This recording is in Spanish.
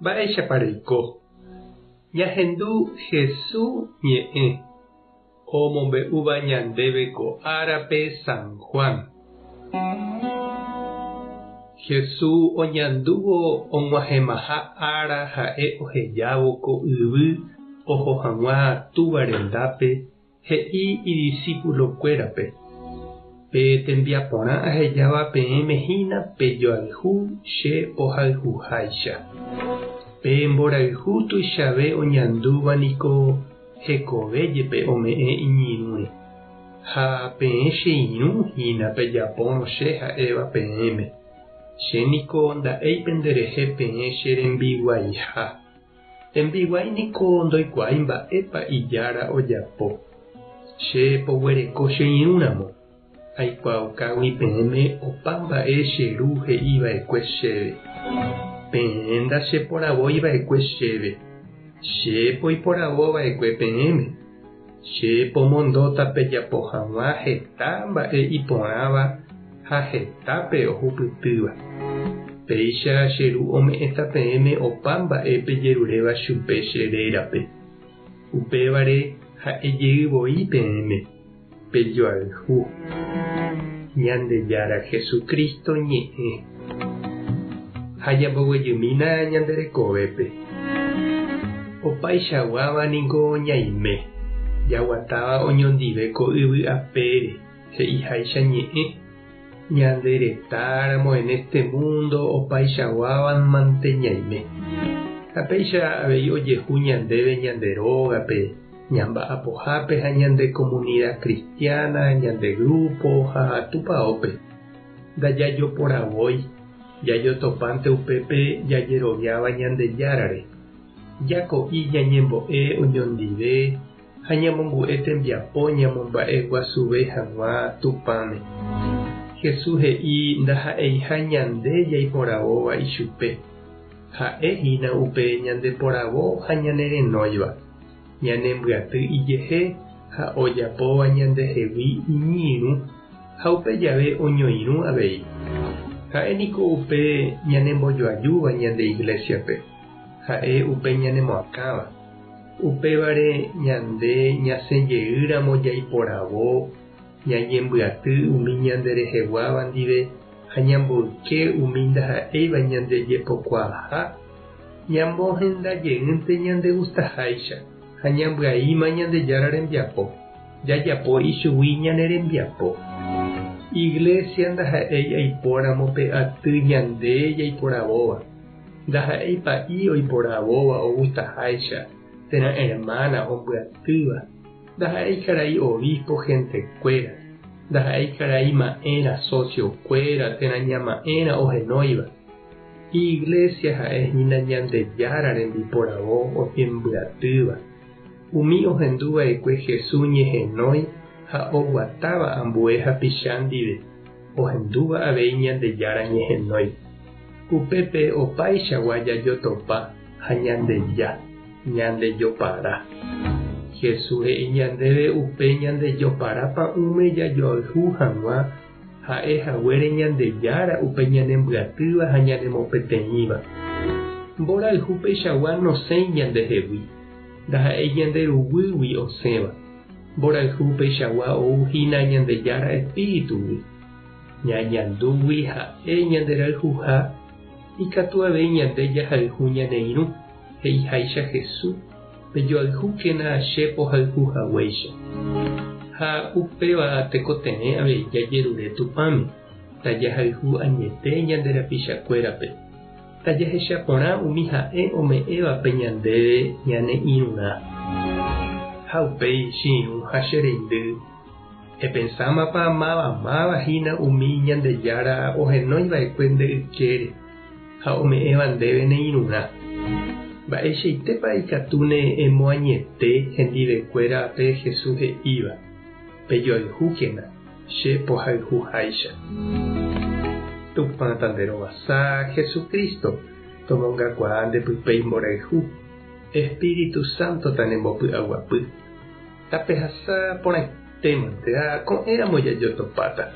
mba'éichapareiko. Ñahendu Jesús ñe'ẽ omombe'úva ñandéve ko árape San Juan. Jesús oñandúvo og̃uahẽmaha ára ha'e ohejávo ko yvy oho hag̃ua túva rendápe he'i idiscípulokuérape. Pe tembiaporã ahejáva peẽme hína pejoayhu che pohayhuháicha. Pe mborayhu tuichave oñandúva niko hekovéjepe ome'ẽ iñirũre. Ha peẽ che irũ hína pejapórõ che ha'éva peẽme. Che niko nda'éipe nderehe peẽ che rembiguaiha. Embiguái niko ndoikuaái mba'épa ijára ojapo. Che poguereko che irũramo. Aikuaakágui peẽme opa mba'e che ru he'iva'ekue chéve. Peẽ ndacheporavóiva'ekue chéve. Chépo iporavóva'ekue peẽme. Chépo mondóta pejapo hag̃ua heta mba'e iporãva ha hetápe ohupytýva. Péicha che ru ome'ẽta peẽme opa mba'épe jeruréva chupe che rérape. Upévare ha'ejeývoi peẽme pejoayhu. Ñandejára Jesucristo ñe'ẽ. Ha jamboguejymína ñanderekovépe. Opaichaguáva niko ñaime. Jaguatáva oñondive ko yvy apére he'iháicha ñe'ẽ. Ñande retáramo en este mundo opaichaguávamante ñaime. Ha péicha avei ojehu ñandéve ñande rógape, ñamba'apohápe ha ñande comunidad cristiana, ñande grupo ha tupãópe. Ndajajoporavói, jajotopánte upépe jajeroviáva ñandejárare. Jako'i ñañembo'e oñondive ha ñamombu'e tembiapo ñamomba'e guasuve hag̃ua tupãme. Jesús he'i ndaha'eiha ñande jaiporavóva ichupe. Ha'e hína upe ñandeporavo ha ñanerenóiva. Ñanembyatý ijehe ha ojapóva ñandehegui iñirũ ha upe jave oñoirũ avei. Ha'e niko upe ñanembojoajúva ñande iglesiape. Ha'e upe ñanemoakáva. Upévare ñande ñasẽjeýramo jaiporavo ñañembyaty umi ñandereheguáva ndive ha ñamboyke umi ndaha'éiva ñandejepokuaaha ñambohendajeýnte ñandegustaháicha ha ñambyaíma ñandejára rembiapo jajapo ichugui ñane rembiapo. Iglesia ndaha'éi aipóramo pe aty ñande jaiporavóva. Ndaha'éipa'i oiporavóva ogustaháicha térã hermana ombyatýva. Ndaha'éi karai obispo hentekuéra. Ndaha'éi karai ma'ẽra sociokuéra térã ñama'ẽra ohenóiva. Iglesia ha'ehína ñandejára rembiporavo oñembyatýva. Umi ohenduva'ekue Jesús ñehenói ha oguatáva ambue hapicha ndive. Ohendúva avei ñandejára ñehenói. Upépe opaichagua jajotopa ha ñandeja, ñandejopara. Jesús he'i ñandéve upe ñandejoparápa ume jajoayhu hag̃ua ha'ehaguére ñandejára upe ñanembyatýva ha ñanemopeteĩva. Mborayhu peichagua nosẽi ñandehegui. Ndaha'éi ñanderuguygui osẽva. Mborayhu peichagua ouhína ñandejára espíritugui. Ñañandúgui ha'e ñanderayhuha ikatu avei ñande jahayhu ñaneirũ he'iháicha Jesús pejoayhúkena che pohayhuhaguéicha. Ha upéva tekoterẽ avei jajerure tupãme tajahayhu añete ñanderapichakuérape. Tajahechaporã umi ha'e ome'ẽvape ñandéve ñane irũrã. Ha upéi chi'irũ ha chereindy. Epensámapa mávahína umi ñandejára ohenóiva'ekue nde'ykére ha ome'ẽva ndéve ne irũrã. Mba'eichaitépa ikatu ne emoañete hendivekuéra pe Jesús he'íva. Pejoayhúkena che pohayhuháicha. Tupã tanderovasa Jesucristo tomongakuaa ndepypéi mborayhu. Espíritu Santo tanembopy'aguapy. Tapehasa porãitémante ha ko'ẽramo jajotopáta.